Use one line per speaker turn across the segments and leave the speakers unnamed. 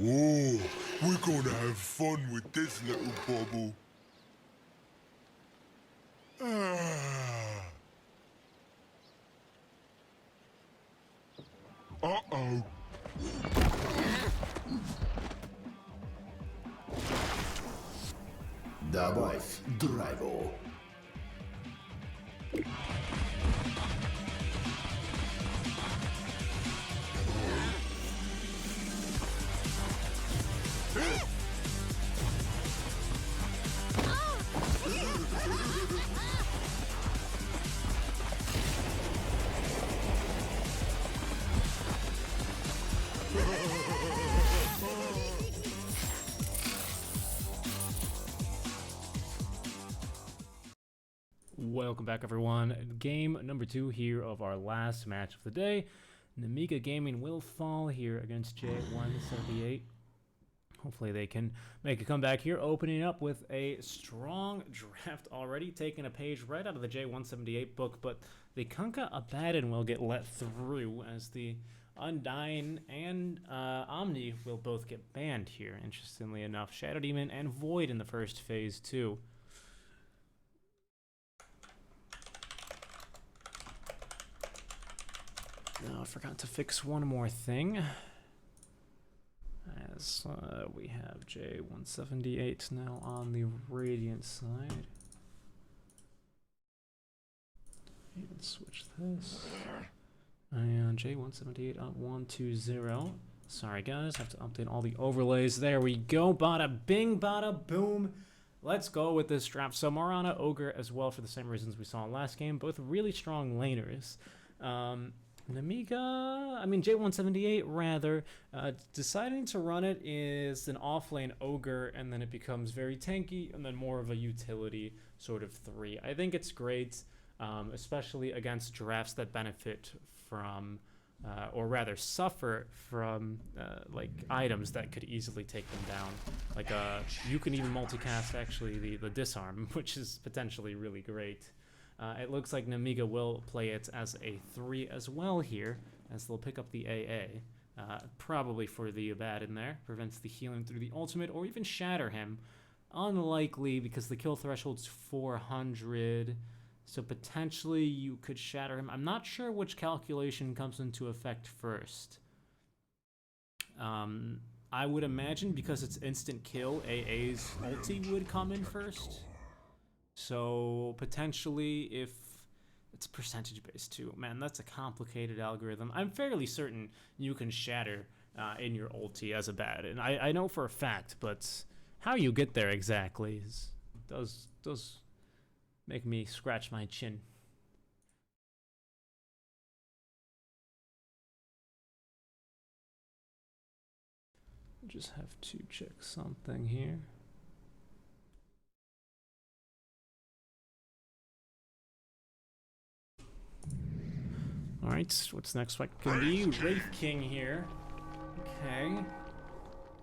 Whoa, we're gonna have fun with this little bubble. Uh-oh.
Добавь драйву.
Welcome back, everyone. Game number 2 here of our last match of the day. Nemiga Gaming will fall here against j178. Hopefully they can make a comeback here, opening up with a strong draft already, taking a page right out of the j178 book, but the Kunkka Abaddon will get let through as the Undying and Omni will both get banned here, interestingly enough. Shadow Demon and Void in the first phase too. Now I forgot to fix one more thing. As we have j178 now on the Radiant side. Even switch this. And j178 on 120. Sorry guys, have to update all the overlays. There we go. Bada bing, bada boom. Let's go with this draft. So Morana, Ogre as well for the same reasons we saw last game. Both really strong laners. Nemiga, I mean j178 rather, deciding to run it is an offlane Ogre, and then it becomes very tanky, and then more of a utility sort of 3. I think it's great, especially against drafts that benefit from, or rather suffer from, like items that could easily take them down. Like you can even multicast actually the disarm, which is potentially really great. It looks like Nemiga will play it as a 3 as well here, as they'll pick up the AA. Probably for the Abaddon there. Prevents the healing through the ultimate, or even shatter him. Unlikely, because the kill threshold's 400. So potentially you could shatter him. I'm not sure which calculation comes into effect first. I would imagine because it's instant kill, AA's ulti would come in first. So potentially if it's percentage based too, man, that's a complicated algorithm. I'm fairly certain you can shatter in your ulti as a bad, and I know for a fact, but how you get there exactly does make me scratch my chin. Just have to check something here. Alright, what's next? What can be? Wraith King here. Okay.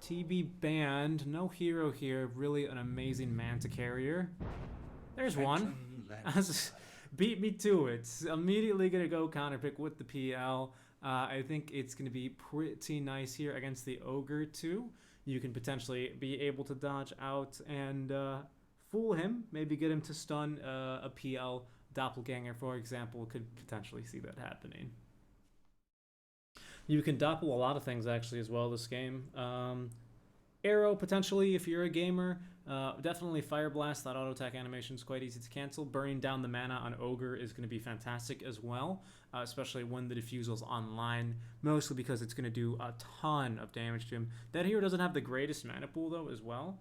TB banned. No hero here. Really an amazing Manta carrier. There's one. Beat me to it. Immediately gonna go counterpick with the PL. I think it's gonna be pretty nice here against the Ogre too. You can potentially be able to dodge out and fool him. Maybe get him to stun a PL. Doppelganger, for example, could potentially see that happening. You can doppel a lot of things actually as well this game. Arrow potentially if you're a gamer. Definitely Fire Blast. That auto attack animation is quite easy to cancel. Burning down the mana on Ogre is going to be fantastic as well, especially when the diffusel's online. Mostly because it's going to do a ton of damage to him. That hero doesn't have the greatest mana pool though as well.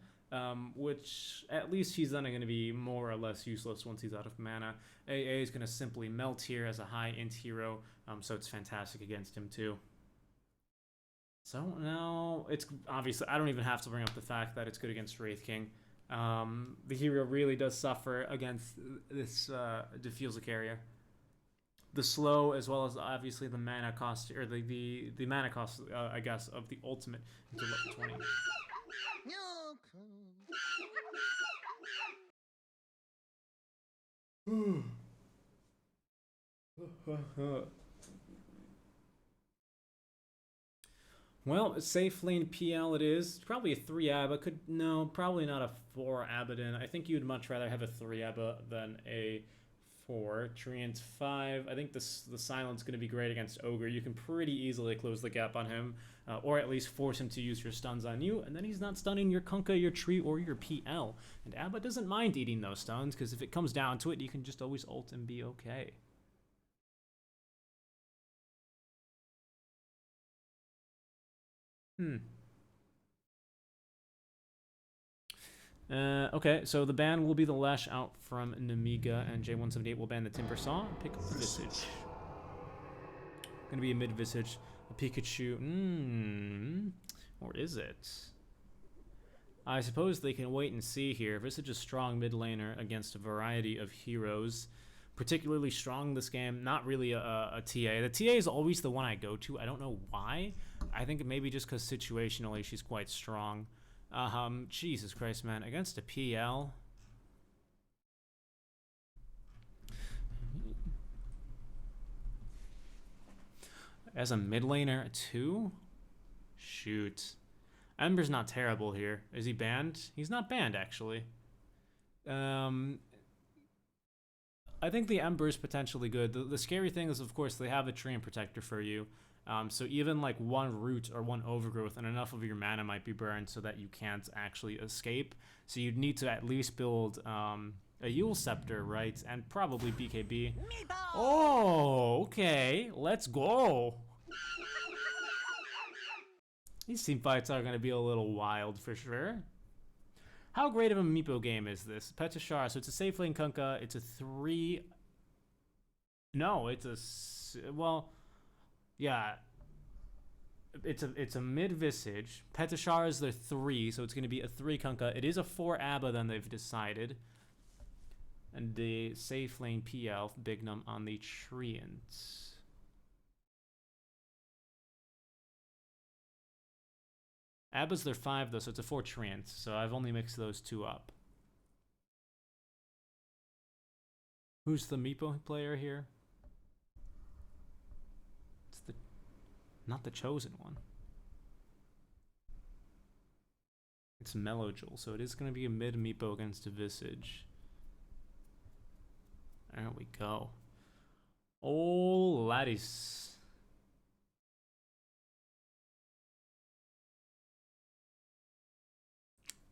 Which at least he's then going to be more or less useless once he's out of mana. AA is going to simply melt here as a high int hero, so it's fantastic against him too. So now it's obviously, I don't even have to bring up the fact that it's good against Wraith King. The hero really does suffer against this diffusal carrier. The slow, as well as obviously the mana cost, or the mana cost, I guess, of the ultimate into level 20. Well, safe lane PL it is. Probably a 3 ABBA. Probably not a 4 Abaddon. I think you'd much rather have a 3 ABBA than a 4. Treant 5. I think the silent's going to be great against Ogre. You can pretty easily close the gap on him, or at least force him to use your stuns on you, and then he's not stunning your Kunkka, your Tree, or your PL. And ABBA doesn't mind eating those stuns, because if it comes down to it, you can just always ult and be okay. Okay, so the ban will be the Lash Out from Nemiga, and j178 will ban the Timber Saw. Pick up Visage. Gonna be a mid Visage, a Pikachu. Or is it? I suppose they can wait and see here. Visage is a strong mid laner against a variety of heroes. Particularly strong this game. Not really a TA. The TA is always the one I go to. I don't know why. I think maybe just because situationally she's quite strong. Jesus Christ, man. Against a PL. As a mid laner, too? Shoot. Ember's not terrible here. Is he banned? He's not banned, actually. I think the Ember is potentially good. The scary thing is, of course, they have a Treant Protector for you. So even like one root or one overgrowth and enough of your mana might be burned so that you can't actually escape. So you'd need to at least build a Yule Scepter, right? And probably BKB. Oh, okay. Let's go. These team fights are going to be a little wild for sure. How great of a Meepo game is this? Petashara, so it's a safe lane Kunkka. It's a 3... No, it's a... Well... Yeah, it's a mid Visage. Petashara is their 3, so it's going to be a 3 Kunkka. It is a 4 ABBA, then they've decided. And the safe lane PL, Bignum on the Treant. ABBA's their 5 though, so it's a 4 Treant. So I've only mixed those 2 up. Who's the Meepo player here? Not the chosen one. It's Melojul, so it is going to be a mid Meepo against a Visage. There we go. Oh, laddies.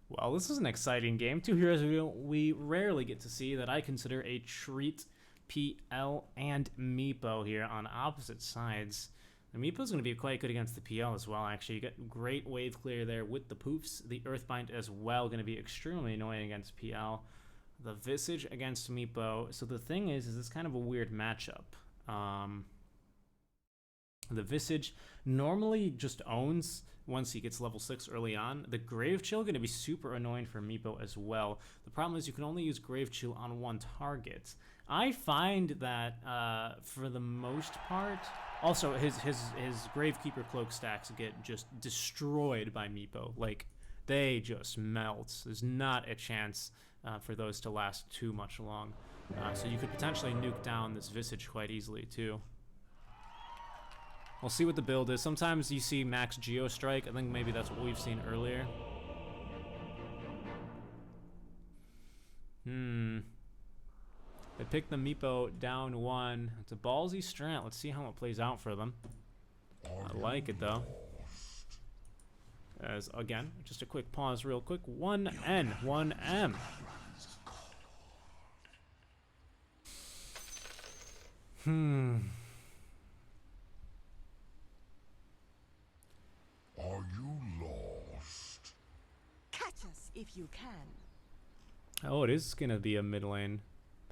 Well, this is an exciting game. 2 heroes we rarely get to see that I consider a treat. PL and Meepo here on opposite sides. The Meepo's going to be quite good against the PL as well, actually. You get great wave clear there with the Poofs. The Earthbind as well, going to be extremely annoying against PL. The Visage against Meepo. So the thing is it's kind of a weird matchup. The Visage normally just owns once he gets level 6 early on. The Grave Chill going to be super annoying for Meepo as well. The problem is you can only use Grave Chill on one target. I find that for the most part... Also, his Gravekeeper Cloak stacks get just destroyed by Meepo. Like, they just melt. There's not a chance for those to last too much long. So you could potentially nuke down this Visage quite easily, too. We'll see what the build is. Sometimes you see max Geostrike. I think maybe that's what we've seen earlier. They picked the Meepo down 1. It's a ballsy strat. Let's see how it plays out for them. I like it, though. As, again, just a quick pause real quick. 1N, 1M.
Are you lost?
Catch us if you can.
Oh, it is going to be a mid lane.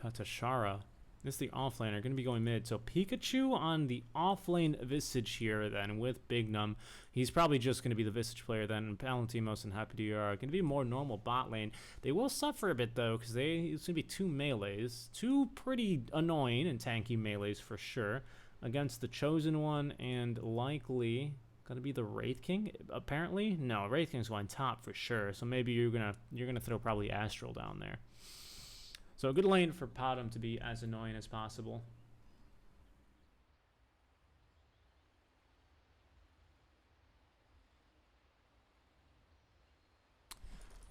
Petashara. This is the offlaner. Going to be going mid. So Pikachu on the offlane Visage here then with Bignum. He's probably just going to be the Visage player then. Palantimos and Happy are going to be more normal bot lane. They will suffer a bit though because it's going to be 2 melees. 2 pretty annoying and tanky melees for sure against the Chosen One and likely going to be the Wraith King apparently. No, Wraith King's going top for sure. So maybe you're gonna throw probably Astral down there. So a good lane for Potom to be as annoying as possible.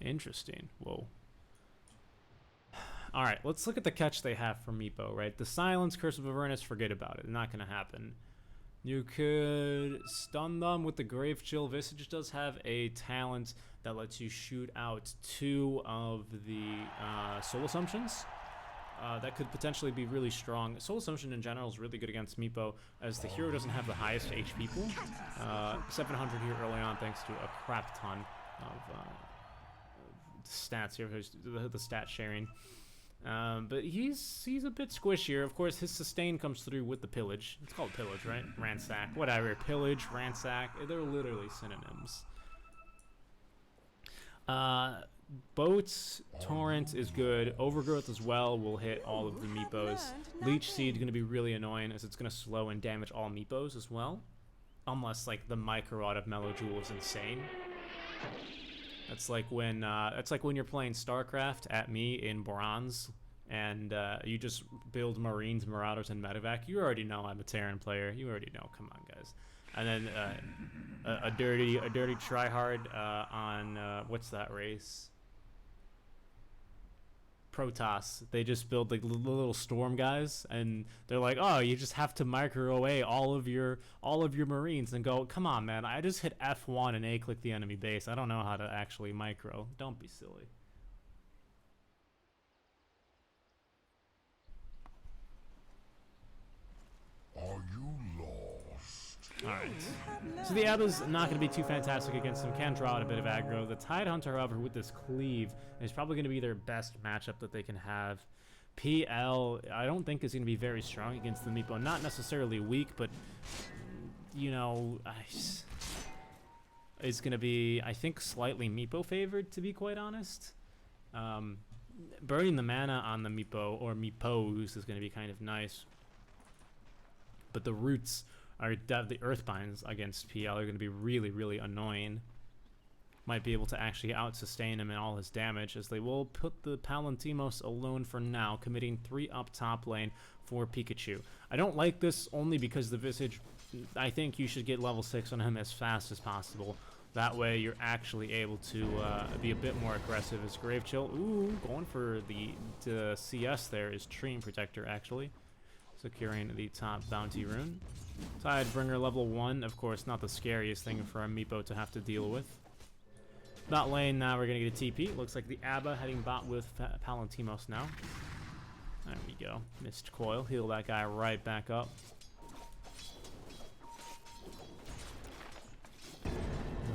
Interesting. Whoa. All right, let's look at the catch they have for Meepo, right? The Silence, Curse of Avernus, forget about it. Not going to happen. You could stun them with the Grave Chill. Visage does have a talent that lets you shoot out 2 of the Soul Assumptions. That could potentially be really strong. Soul Assumption in general is really good against Meepo, as the hero doesn't have the highest HP pool. 700 here early on, thanks to a crap ton of stats here, the stat sharing. But he's a bit squishier. Of course, his sustain comes through with the pillage. It's called pillage, right? Ransack, whatever. Pillage, ransack, they're literally synonyms. Boats, Torrent is good. Overgrowth as well will hit all of the Meepos. Leech Seed is going to be really annoying, as it's going to slow and damage all Meepos as well. Unless, like, the micro out of Mellowjewel is insane. That's like when you're playing StarCraft at me in Bronze, and you just build Marines, Marauders, and Medevac. You already know I'm a Terran player. You already know. Come on, guys. And then a dirty tryhard on what's that race? Protoss. They just build like little storm guys, and they're like, oh, you just have to micro away all of your Marines, and go, come on, man, I just hit F1 and A-click the enemy base. I don't know how to actually micro. Don't be silly.
Are you lost?
Alright. So the Abba's not going to be too fantastic against him. Can draw out a bit of aggro. The Tidehunter, however, with this cleave, is probably going to be their best matchup that they can have. PL, I don't think is going to be very strong against the Meepo. Not necessarily weak, but, you know, is going to be, I think, slightly Meepo favored, to be quite honest. Burning the mana on the Meepo, or Meepos, is going to be kind of nice. But the roots are the Earthbinds against PL are going to be really, really annoying. Might be able to actually out-sustain him in all his damage, as they will put the Palantimos alone for now, committing 3 up top lane for Pikachu. I don't like this only because the Visage, I think you should get level 6 on him as fast as possible. That way you're actually able to be a bit more aggressive as Grave Chill. Ooh, going for the CS there is Treant Protector, actually. Securing the top bounty rune. Tidebringer level 1, of course, not the scariest thing for a Meepo to have to deal with. Bot lane, now we're going to get a TP. Looks like the Abba heading bot with Palantimos now. There we go. Missed coil. Heal that guy right back up.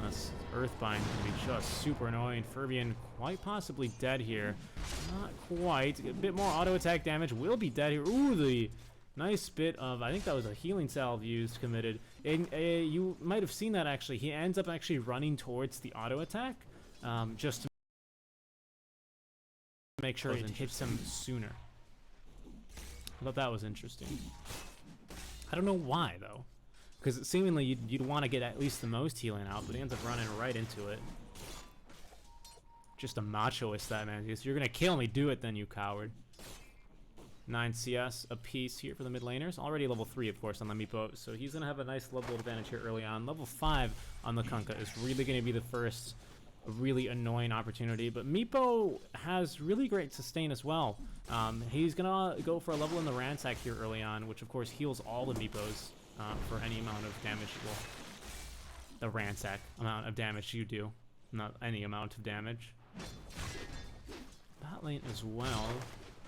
This Earthbind can be just super annoying. Furbian quite possibly dead here. Not quite. A bit more auto attack damage. Will be dead here. Ooh, the nice bit of, I think that was a healing salve used, committed. And you might have seen that actually. He ends up actually running towards the auto attack, just to make sure it hits him sooner. I thought that was interesting. I don't know why though, because seemingly you'd want to get at least the most healing out, but he ends up running right into it. Just a machoist, that man. If you're gonna kill me, do it then, you coward. 9 CS apiece here for the mid laners. Already level 3, of course, on the Meepo, so he's going to have a nice level advantage here early on. Level 5 on the Kunkka is really going to be the first really annoying opportunity, but Meepo has really great sustain as well. He's going to go for a level in the Ransack here early on, which of course heals all the Meepos for any amount of damage. Well, the Ransack amount of damage you do, not any amount of damage. Bot lane as well.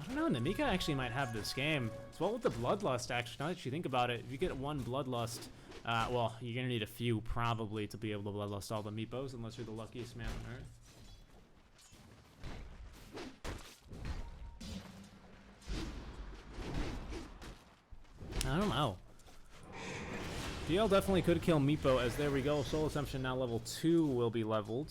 I don't know, Nemiga actually might have this game. As well with the Bloodlust, actually, now that you think about it, if you get 1 Bloodlust, well, you're going to need a few, probably, to be able to Bloodlust all the Meepos, unless you're the luckiest man on Earth. I don't know. DL definitely could kill Meepo, as there we go. Soul Assumption now level 2 will be leveled.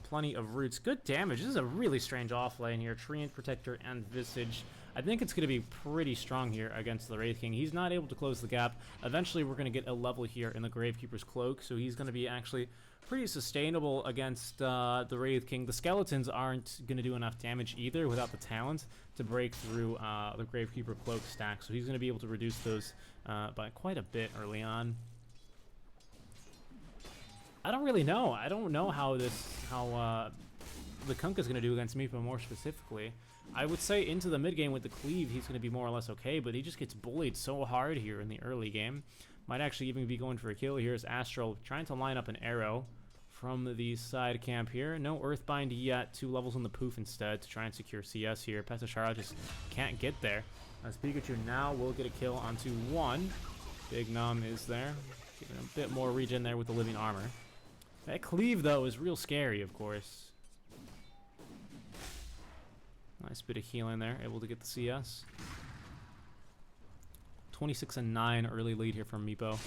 Plenty of roots. Good damage. This is a really strange offlane here. Treant Protector and Visage. I think it's going to be pretty strong here against the Wraith King. He's not able to close the gap. Eventually, we're going to get a level here in the Gravekeeper's Cloak, so he's going to be actually pretty sustainable against the Wraith King. The Skeletons aren't going to do enough damage either without the talent to break through the Gravekeeper Cloak stack, so he's going to be able to reduce those by quite a bit early on. I don't really know. I don't know how the Kunkka's going to do against Meepo more specifically. I would say into the mid game with the cleave, he's going to be more or less okay, but he just gets bullied so hard here in the early game. Might actually even be going for a kill. Here's Astral trying to line up an arrow from the side camp here. No Earthbind yet. 2 levels on the poof instead to try and secure CS here. Petashara just can't get there. As Pikachu now will get a kill onto 1. Big Num is there. Giving a bit more regen there with the living armor. That cleave, though, is real scary, of course. Nice bit of healing there. Able to get the CS. 26-9 early lead here from Meepo.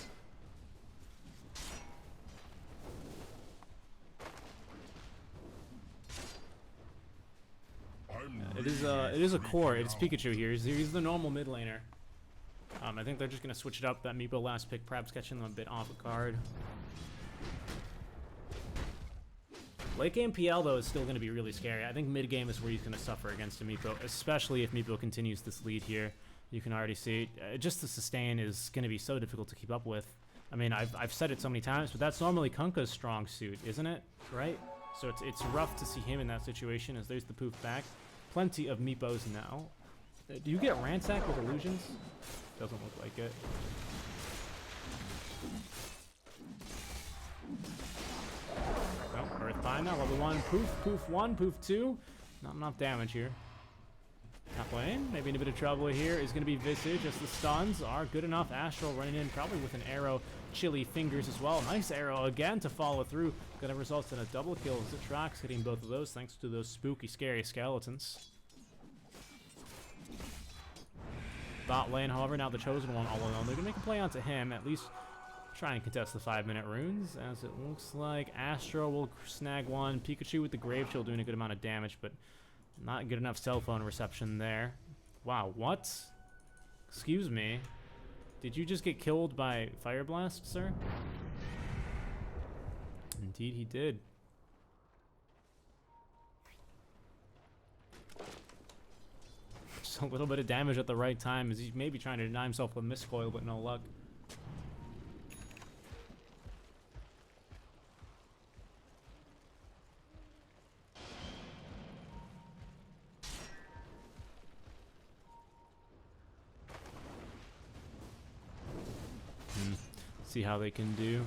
It is a core. It's Pikachu here. He's the normal mid laner. I think they're just gonna switch it up. That Meepo last pick, perhaps catching them a bit off guard. Late game PL though is still gonna be really scary. I think mid game is where he's gonna suffer against a Meepo, especially if Meepo continues this lead here. You can already see just the sustain is gonna be so difficult to keep up with. I mean, I've said it so many times, but that's normally Kunkka's strong suit, isn't it? Right? So it's rough to see him in that situation. As there's the poof back. Plenty of Meepos now. Do you get ransacked with illusions? Doesn't look like it. Oh, Earthbind now, level 1. Poof, poof 1, poof 2. Not enough damage here. Top lane, maybe in a bit of trouble here is going to be Visage as the stuns are good enough. Astral running in probably with an arrow. Chilly fingers as well. Nice arrow again to follow through. Gonna result in a double kill. Zitrax hitting both of those thanks to those spooky, scary skeletons. Bot lane, however, now the Chosen One all alone. They're gonna make a play onto him, at least try and contest the 5-minute runes, as it looks like Astro will snag one. Pikachu with the Grave Shield doing a good amount of damage, but not good enough cell phone reception there. Wow, what? Excuse me. Did you just get killed by Fire Blast, sir? Indeed he did. Just a little bit of damage at the right time as he's maybe trying to deny himself with Miscoil, but no luck. See how they can do.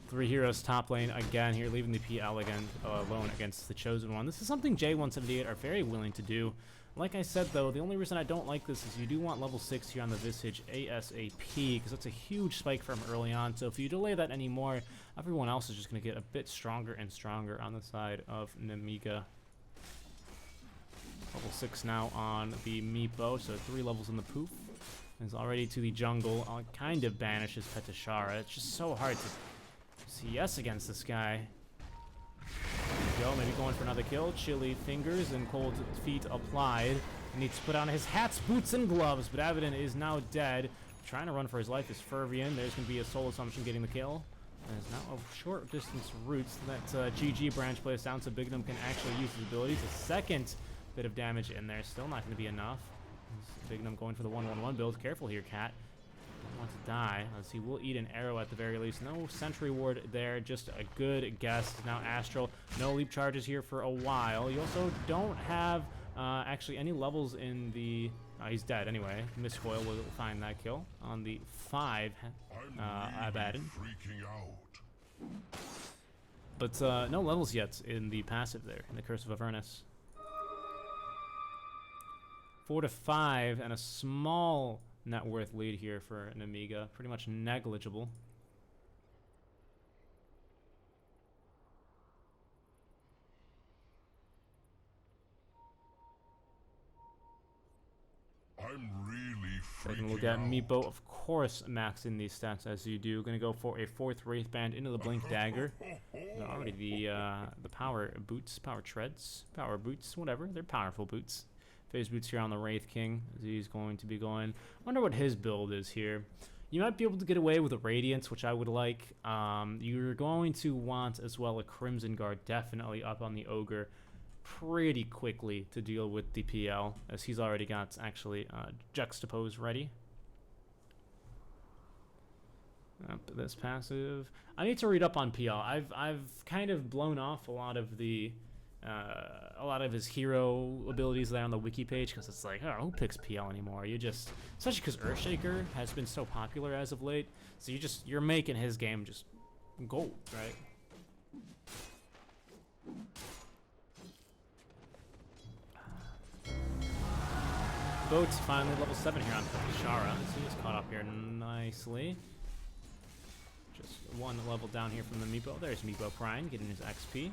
3 heroes top lane again here, leaving the PL again alone against the Chosen One. This is something j178 are very willing to do. Like I said though, the only reason I don't like this is you do want level 6 here on the Visage ASAP, because that's a huge spike from early on. So if you delay that anymore, everyone else is just going to get a bit stronger and stronger on the side of Nemiga. Level 6 now on the Meepo, so 3 levels in the poof. Is already to the jungle. Kind of banishes Petashara. It's just so hard to CS against this guy. There we go, maybe going for another kill. Chilly fingers and cold feet applied. Needs to put on his hats, boots, and gloves, but Avidin is now dead. Trying to run for his life is Fervian. There's going to be a Soul Assumption getting the kill. There's now a short distance roots that GG branch plays down, so Bignum can actually use his abilities. A second bit of damage in there. Still not going to be enough. Bignum going for the 1-1-1 build. Careful here, Cat. Don't want to die, as he will eat an arrow at the very least. No sentry ward there, just a good guess. Now Astral, no leap charges here for a while. You also don't have actually any levels in the... he's dead anyway. Miscoil will find that kill on the 5 Abaddon. But no levels yet in the passive there, in the Curse of Avernus. 4-5 and a small net worth lead here for Nemiga. Pretty much negligible.
I'm really
Taking a look
freaking
at
out.
Meepo, of course, maxing these stats as you do. Going to go for a 4th Wraith Band into the Blink Dagger. They're already the power boots, power treads, power boots, whatever. They're powerful boots. Phase boots here on the Wraith King as he's going to be going. Wonder what his build is here. You might be able to get away with a Radiance, which I would like. You're going to want as well a Crimson Guard definitely up on the Ogre pretty quickly to deal with the PL, as he's already got actually Juxtapose ready. Up this passive. I need to read up on PL. I've kind of blown off a lot of the a lot of his hero abilities there on the wiki page, because it's like, oh, who picks PL anymore? You just, especially because Earthshaker has been so popular as of late, so you're making his game just gold, right? Boat's finally level 7 here on Shara, so he's caught up here nicely. Just one level down here from the Meepo. There's Meepo Prime getting his XP.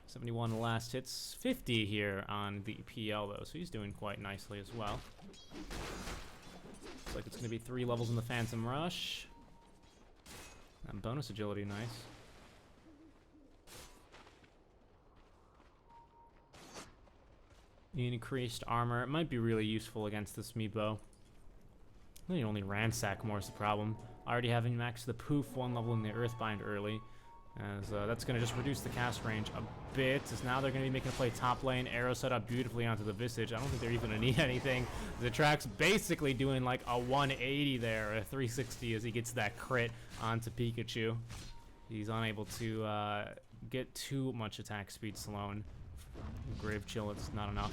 71 last hits, 50 here on the PL though, so he's doing quite nicely as well. Looks like it's going to be 3 levels in the Phantom Rush. And bonus agility, nice. Increased armor, it might be really useful against this Meepo. I think only Ransack more is the problem. Already having maxed the Poof 1 level in the Earthbind early. As that's going to just reduce the cast range a bit, as now they're going to be making a play top lane. Arrow set up beautifully onto the Visage. I don't think they're even going to need anything. The track's basically doing like a 180 there, a 360 as he gets that crit onto Pikachu. He's unable to get too much attack speed Sloan. Grave Chill, it's not enough.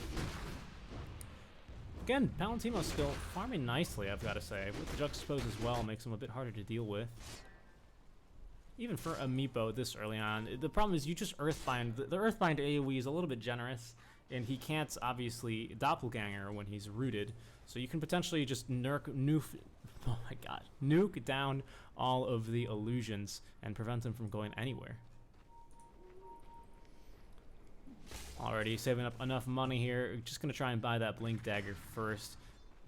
Again, Palantino's still farming nicely, I've got to say. With the Juxtapose as well, makes him a bit harder to deal with. Even for a Meepo this early on, the problem is you just Earthbind. The Earthbind AoE is a little bit generous, and he can't obviously Doppelganger when he's rooted. So you can potentially just nuke down all of the illusions and prevent him from going anywhere. Already saving up enough money here. Just going to try and buy that Blink Dagger first.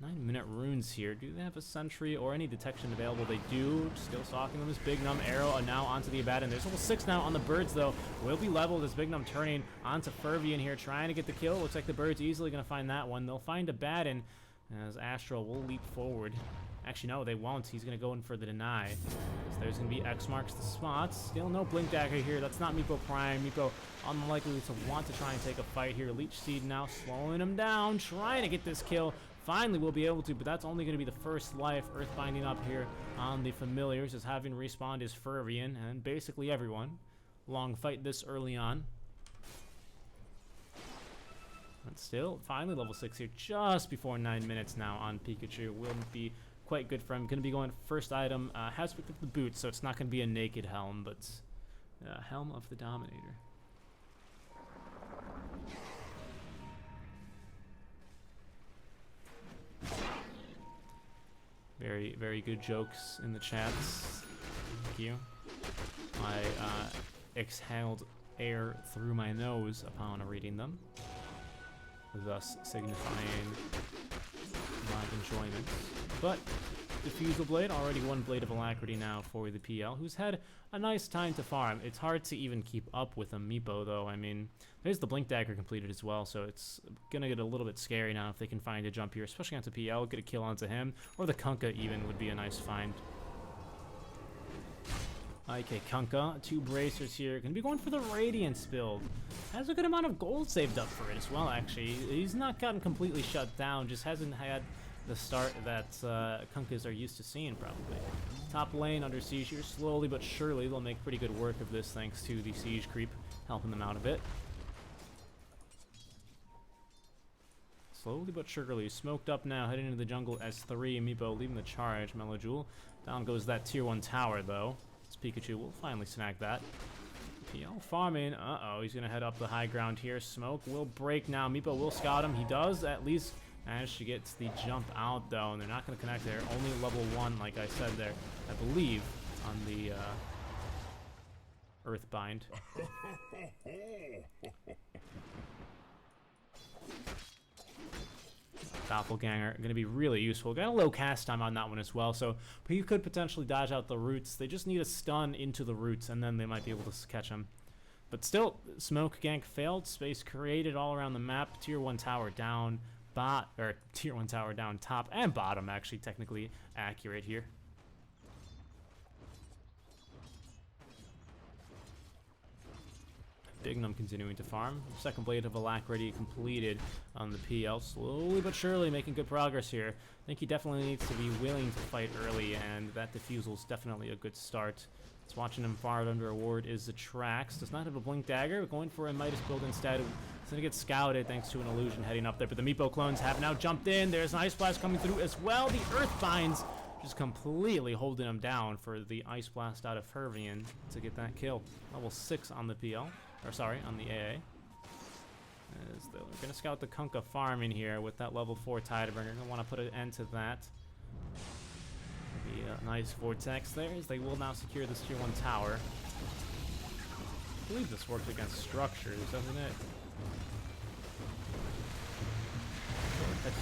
9-minute runes here. Do they have a sentry or any detection available? They do. Still stalking them as Big Num. Arrow now onto the Abaddon. There's level 6 now on the birds, though. Will be leveled as Big Num turning onto Fervian here, trying to get the kill. Looks like the birds easily going to find that one. They'll find Abaddon as Astral will leap forward. Actually, no, they won't. He's going to go in for the deny. So there's going to be X marks the spots. Still no Blink Dagger here. That's not Meepo Prime. Meepo unlikely to want to try and take a fight here. Leech Seed now slowing him down, trying to get this kill. Finally, we'll be able to, but that's only going to be the first life. Earthbinding up here on the familiars, as having respawned is Fervian and basically everyone. Long fight this early on. But still, finally level 6 here, just before 9 minutes now on Pikachu. Will be quite good for him. Going to be going first item. Has picked up the boots, so it's not going to be a naked helm, but Helm of the Dominator. Very, very good jokes in the chats. Thank you. I exhaled air through my nose upon reading them, thus signifying my enjoyment. But Diffusal Blade, already 1 Blade of Alacrity now for the PL, who's had a nice time to farm. It's hard to even keep up with a Meepo, though. I mean, there's the Blink Dagger completed as well, so it's going to get a little bit scary now if they can find a jump here, especially onto PL, get a kill onto him, or the Kunkka even would be a nice find. Okay, Kunkka, 2 bracers here. Going to be going for the Radiance build. Has a good amount of gold saved up for it as well, actually. He's not gotten completely shut down, just hasn't had the start that Kunkkas are used to seeing, probably. Top lane under siege here, slowly but surely they'll make pretty good work of this thanks to the siege creep helping them out a bit. Slowly but surely, smoked up now, heading into the jungle S3. Meepo leaving the charge. Melojule. Down goes that tier 1 tower, though. This Pikachu will finally snag that. PL farming. Uh-oh, he's going to head up the high ground here. Smoke will break now. Meepo will scout him. He does at least manage to get the jump out, though, and they're not going to connect there. Only level 1, like I said there, I believe, on the Earthbind. Doppelganger going to be really useful. Got a low cast time on that one as well, so but you could potentially dodge out the roots. They just need a stun into the roots, and then they might be able to catch him. But still, smoke gank failed. Space created all around the map. Tier 1 tower down, tier 1 tower down, top and bottom, actually technically accurate here. Big Num continuing to farm. Second Blade of Alacrity completed on the PL. Slowly but surely making good progress here. I think he definitely needs to be willing to fight early, and that Diffusal is definitely a good start It's watching him far under a ward is the Trax. Does not have a Blink Dagger, going for a Midas build instead. It's going to get scouted thanks to an illusion heading up there. But the Meepo clones have now jumped in. There's an Ice Blast coming through as well. The Earth Binds just completely holding him down for the Ice Blast out of Fervian to get that kill. Level 6 on the PL. Or sorry, on the AA. As they're going to scout the Kunkka farm in here with that level 4 Tidebringer. Going to want to put an end to that. Be a nice Vortex there as they will now secure this tier 1 tower. I believe this works against structures, doesn't it?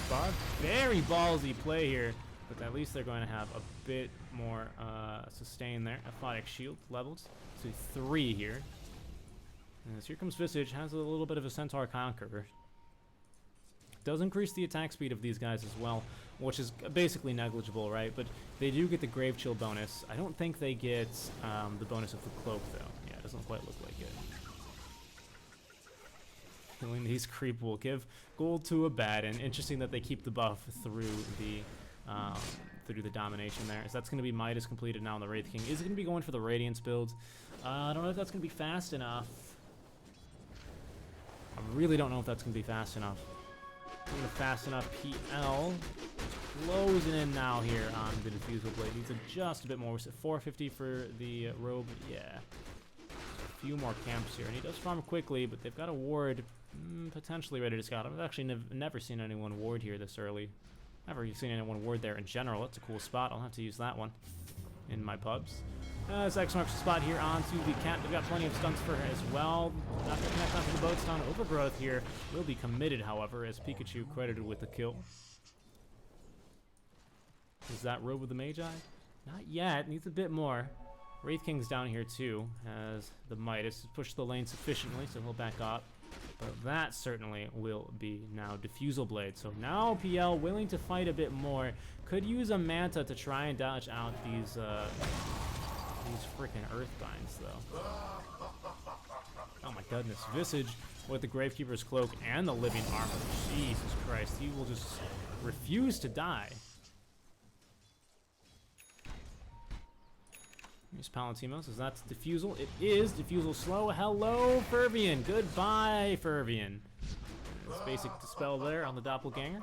Spot. Very ballsy play here, but at least they're going to have a bit more sustain there. Aphotic Shield levels to 3 here. As here comes Visage, has a little bit of a Centaur Conqueror. Does increase the attack speed of these guys as well, which is basically negligible, right? But they do get the Grave Chill bonus. I don't think they get the bonus of the Cloak, though. Yeah, it doesn't quite look like it. Killing these creep will give gold to a bad, and interesting that they keep the buff through the domination there. So that's going to be Midas completed now on the Wraith King. Is it going to be going for the Radiance build? I don't know if that's going to be fast enough. I really don't know if that's going to be fast enough. Fast enough. PL closing in now here on the Diffusal Blade. Needs to just a bit more. 450 for the robe. Yeah. A few more camps here. And he does farm quickly, but they've got a ward potentially ready to scout. I've actually never seen anyone ward here this early. Never seen anyone ward there in general. That's a cool spot. I'll have to use that one in my pubs. As X marks the spot here onto the cat. They've got plenty of stunts for her as well. Not going to connect onto the boat stun. Overgrowth here will be committed, however, as Pikachu credited with the kill. Is that Robe with the Magi? Not yet. Needs a bit more. Wraith King's down here too, as the Midas has pushed the lane sufficiently, so he'll back up. But that certainly will be now Diffusal Blade. So now PL willing to fight a bit more. Could use a Manta to try and dodge out these freaking Earth Binds, though. Oh my goodness. Visage with the Gravekeeper's Cloak and the Living Armor. Jesus Christ. He will just refuse to die. Here's Palantimos. Is that Diffusal? It is Diffusal slow. Hello, Fervian. Goodbye, Fervian. There's basic Dispel there on the Doppelganger.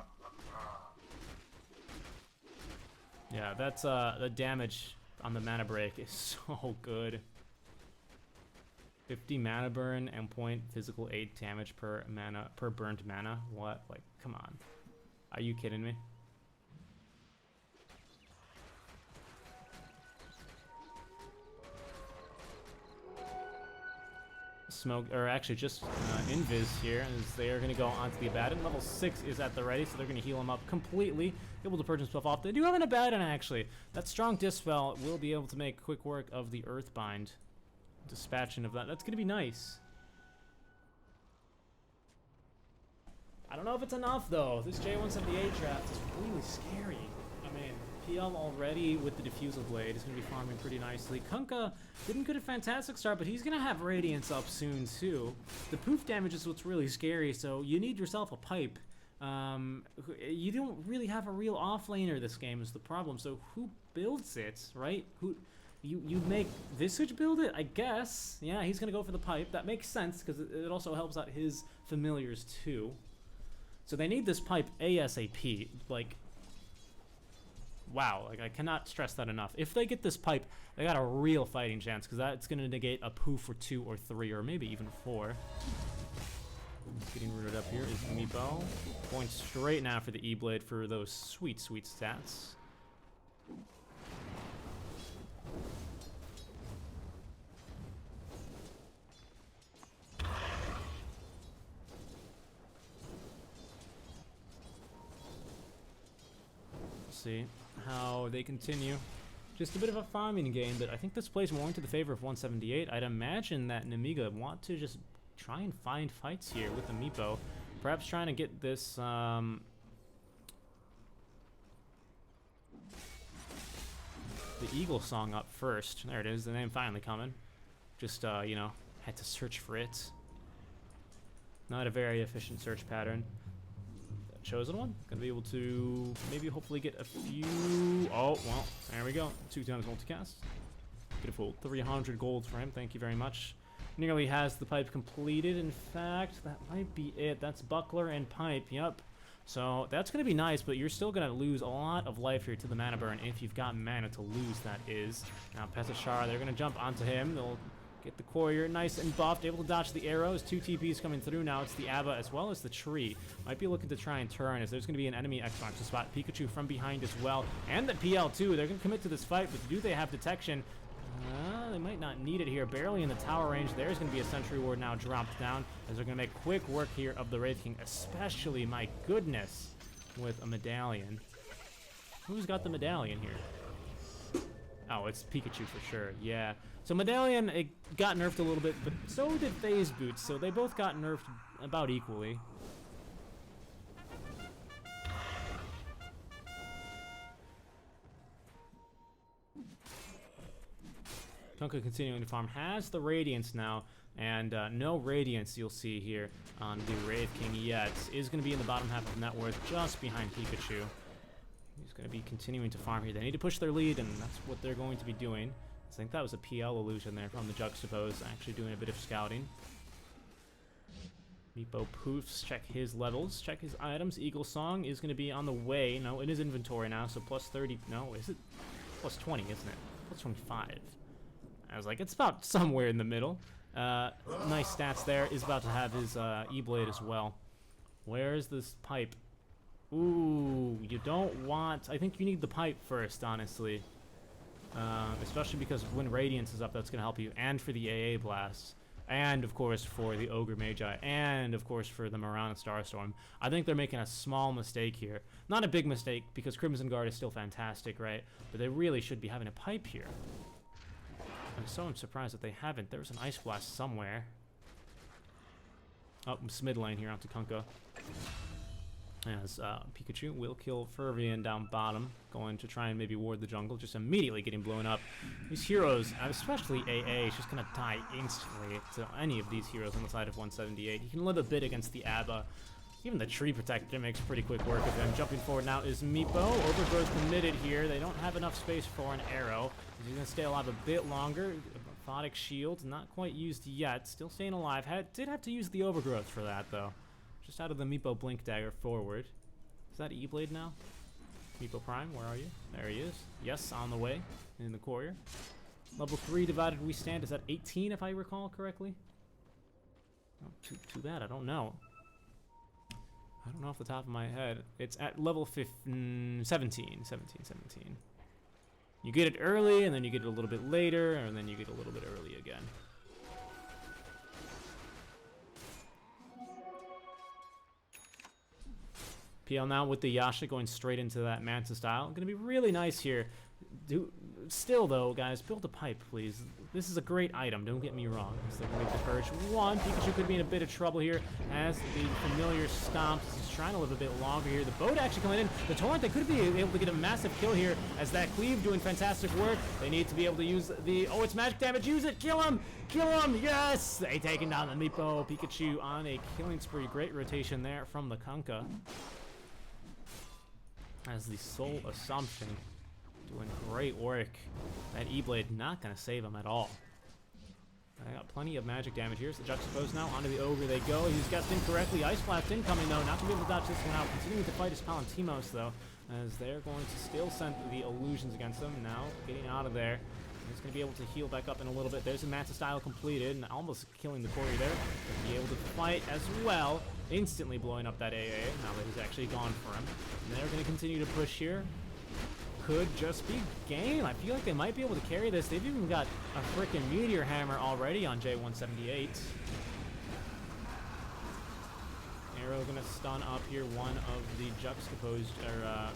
Yeah, that's the damage on the mana break is so good. 50 mana burn and point physical 8 damage per burned mana. What? Like, come on. Are you kidding me? Smoke, or actually just Invis here, as they are going to go onto the Abaddon. Level 6 is at the ready, so they're going to heal him up completely. Able to purge himself off. They do have an Abaddon, actually. That strong Dispel will be able to make quick work of the Earthbind. Dispatching of that. That's going to be nice. I don't know if it's enough, though. This j178 draft is really scary. I mean, PL already with the Diffusal Blade is going to be farming pretty nicely. Kunkka didn't get a fantastic start, but he's going to have Radiance up soon, too. The poof damage is what's really scary, so you need yourself a pipe. You don't really have a real offlaner this game is the problem, so who builds it, right? You make Visage build it, I guess. Yeah, he's going to go for the pipe. That makes sense, because it also helps out his familiars, too. So they need this pipe ASAP, like... Wow, like I cannot stress that enough. If they get this pipe, they got a real fighting chance, because that's going to negate a poof or 2 or 3 or maybe even 4. Getting rooted up here is Meepo. Going straight now for the E-Blade for those sweet, sweet stats. See how they continue. Just a bit of a farming game, but I think this plays more into the favor of 178. I'd imagine that Nemiga want to just try and find fights here with the Meepo. Perhaps trying to get this the Eagle song up first. There it is, the name finally coming. Just you know, had to search for it. Not a very efficient search pattern. Chosen one, gonna be able to maybe hopefully get a few. Oh well, there we go. 2 times multicast. Beautiful. 300 gold for him. Thank you very much. Nearly has the pipe completed. In fact, that might be it. That's buckler and pipe. Yep. So that's going to be nice, but you're still going to lose a lot of life here to the mana burn if you've got mana to lose, that is. Now, Pesachar, they're going to jump onto him. They'll get the courier nice and buffed, able to dodge the arrows. 2 TPs coming through now. It's the Abba as well as the tree. Might be looking to try and turn as there's going to be an enemy X-Box to spot Pikachu from behind as well. And the PL too. They're going to commit to this fight, but do they have detection? They might not need it here. Barely in the tower range. There's going to be a Sentry Ward now dropped down as they're going to make quick work here of the Wraith King, especially, my goodness, with a medallion. Who's got the medallion here? Oh, it's Pikachu for sure. Yeah. So medallion, it got nerfed a little bit, but so did Phase Boots, so they both got nerfed about equally. Kunkka continuing to farm, has the Radiance now, and no Radiance you'll see here on the Wraith King yet. Is going to be in the bottom half of net worth, just behind Pikachu. He's going to be continuing to farm here. They need to push their lead, and that's what they're going to be doing. I think that was a PL illusion there from the Juxtapose, actually doing a bit of scouting. Meepo poofs, check his levels, check his items. Eagle Song is going to be on the way. No, in his inventory now, so plus 30. No, is it? Plus 20, isn't it? Plus 25. I was like, it's about somewhere in the middle. Nice stats there. Is about to have his E-Blade as well. Where is this pipe? Ooh, you don't want... I think you need the pipe first, honestly. Especially because when Radiance is up, that's going to help you. And for the AA Blasts. And, of course, for the Ogre Magi. And, of course, for the Marana Starstorm. I think they're making a small mistake here. Not a big mistake, because Crimson Guard is still fantastic, right? But they really should be having a pipe here. I'm surprised that they haven't. There was an Ice Blast somewhere. Oh, mid lane here onto Kunkka. As Pikachu will kill Fervian down bottom. Going to try and maybe ward the jungle. Just immediately getting blown up. These heroes, especially AA, is just going to die instantly to any of these heroes on the side of 178. He can live a bit against the Abba. Even the Tree Protector makes pretty quick work of him. Jumping forward now is Meepo. Overgrowth committed here. They don't have enough space for an arrow. He's going to stay alive a bit longer. Orthotic Shield, not quite used yet. Still staying alive. Did have to use the Overgrowth for that, though. Just out of the Meepo Blink Dagger forward. Is that E-Blade now? Meepo Prime, where are you? There he is. Yes, on the way. In the courier. Level 3 divided we stand. Is that 18, if I recall correctly? Oh, too bad. I don't know. I don't know off the top of my head. It's at level 17. You get it early, and then you get it a little bit later, and then you get a little bit early again. PL now with the Yasha going straight into that Manta style. Gonna be really nice here. Still though, guys, build a pipe, please. This is a great item, don't get me wrong. So they're gonna make the Purge. Pikachu could be in a bit of trouble here as the familiar stomps. He's trying to live a bit longer here. The boat actually coming in. The Torrent, they could be able to get a massive kill here as that Cleave doing fantastic work. They need to be able to use the... Oh, it's magic damage. Use it. Kill him. Kill him. Yes. They taking down the Meepo. Pikachu on a killing spree. Great rotation there from the Kunkka. As the Soul Assumption doing great work. That E-Blade not going to save him at all. I got plenty of magic damage here. So the Juxtapose now onto the Ogre they go. He's guessed incorrectly. Ice Blast incoming though. Not going to be able to dodge this one out. Continuing to fight his Palantimos though. As they're going to still send the illusions against him. Now getting out of there. He's going to be able to heal back up in a little bit. There's a Manta style completed and almost killing the Courier there. Be able to fight as well. Instantly blowing up that AA now that he's actually gone for him. And they're going to continue to push here. Could just be game. I feel like they might be able to carry this. They've even got a freaking Meteor Hammer already on j178. Arrow going to stun up here one of the juxtaposed, or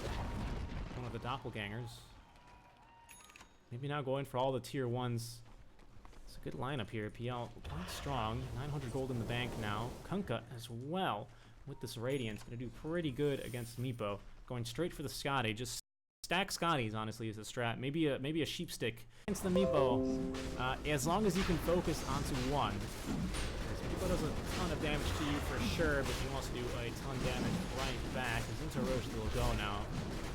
one of the doppelgangers. Maybe now going for all the tier 1s. It's a good lineup here. PL quite strong. 900 gold in the bank now. Kunkka as well with this Radiance. Going to do pretty good against Meepo. Going straight for the Scotty. Just stack Scotties, honestly, is a strat. Maybe a sheepstick against the Meepo. As long as you can focus onto one. Meepo does a ton of damage to you for sure, but you can also do a ton of damage right back. As into Roche will go now.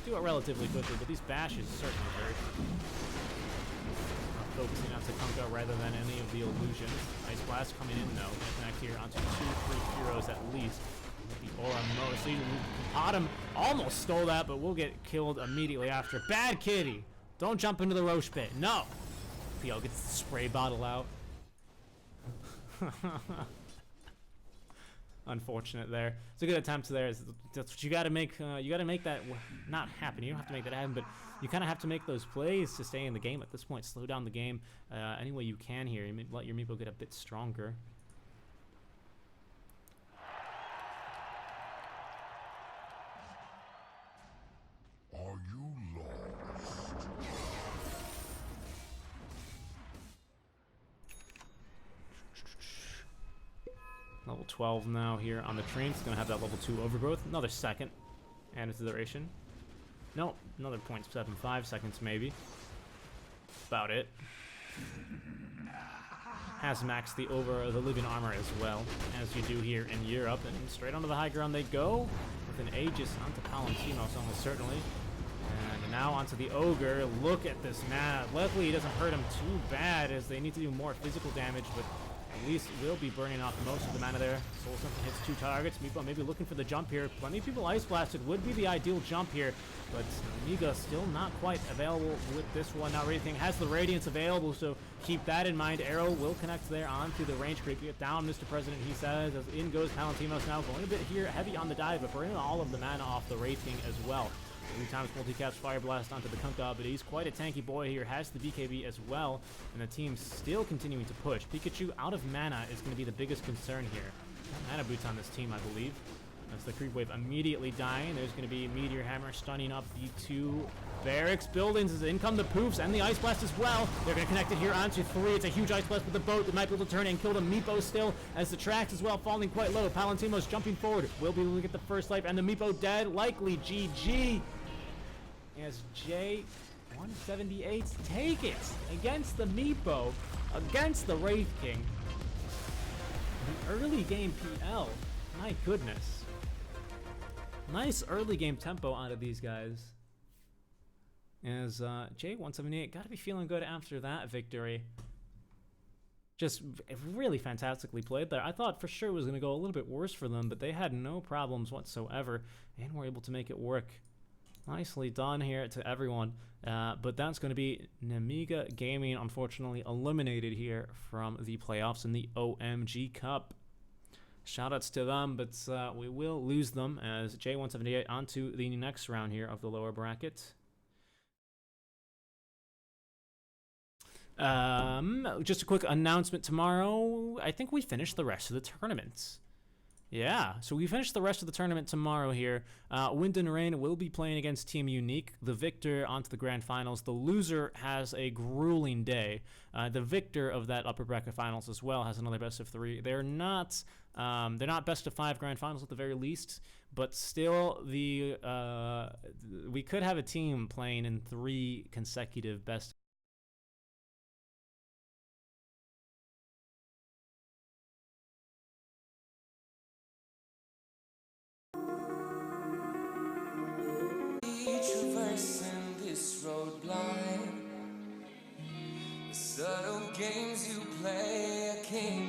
Do it relatively quickly, but these bashes certainly hurt. focusing on Takunka rather than any of the illusions. Ice Blast coming in though. Gonna connect here onto 2-3 heroes at least. The Aura mostly. Autumn almost stole that, but will get killed immediately after. Bad kitty! Don't jump into the Roche pit. No! PL gets the spray bottle out. Unfortunate there. It's a good attempt there. That's what you gotta make. You gotta make that not happen. You don't have to make that happen, but you kind of have to make those plays to stay in the game at this point. Slow down the game any way you can here. You let your meepo get a bit stronger.
Are you lost?
Level 12 now here on the train. It's going to have that level 2 overgrowth. Another second. And its duration. No, another 0.75 seconds maybe. About it. Has maxed the living armor as well, as you do here in Europe. And straight onto the high ground they go. With an Aegis onto Palantinos almost certainly. And now onto the Ogre. Look at this mana. Luckily, he doesn't hurt him too bad, as they need to do more physical damage, but at least will be burning off most of the mana there. Soul Symphony hits 2 targets. Meepo maybe looking for the jump here. Plenty of people Ice Blasted would be the ideal jump here, but Nemiga still not quite available with this one. Now Radiant has the Radiance available, so keep that in mind. Arrow will connect there onto the range creep. Get down, Mr. President, he says, as in goes Palantinos now. Going a bit here, heavy on the dive, but burning all of the mana off the Wraith King as well. 3 times multi-caps Fire Blast onto the Kunkka, but he's quite a tanky boy here, has the BKB as well, and the team's still continuing to push. Pikachu out of mana is going to be the biggest concern here. Mana boots on this team, I believe. As the creep wave immediately dying, there's going to be Meteor Hammer stunning up the 2 barracks buildings. As in come the Poofs and the Ice Blast as well. They're going to connect it here onto 3. It's a huge Ice Blast with the boat that might be able to turn and kill the Meepo still, as the tracks as well falling quite low. Palantinos jumping forward. Will be able to get the first life, and the Meepo dead. Likely GG. As j178 take it against the Meepo, against the Wraith King. An early game PL. My goodness. Nice early game tempo out of these guys. As j178 got to be feeling good after that victory. Just really fantastically played there. I thought for sure it was going to go a little bit worse for them, but they had no problems whatsoever and were able to make it work. Nicely done here to everyone. But that's going to be Nemiga Gaming, unfortunately eliminated here from the playoffs in the OMG Cup. Shoutouts to them, but we will lose them as j178 onto the next round here of the lower bracket. Just a quick announcement tomorrow. I think we finished the rest of the tournaments. Yeah, so we finished the rest of the tournament tomorrow here. Wind and Rain will be playing against Team Unique. The victor onto the grand finals. The loser has a grueling day. The victor of that upper bracket finals as well has another best of 3. They're not best of 5 grand finals at the very least, but still we could have a team playing in 3 consecutive best.
Traversing this road blind, the subtle games you play, I can't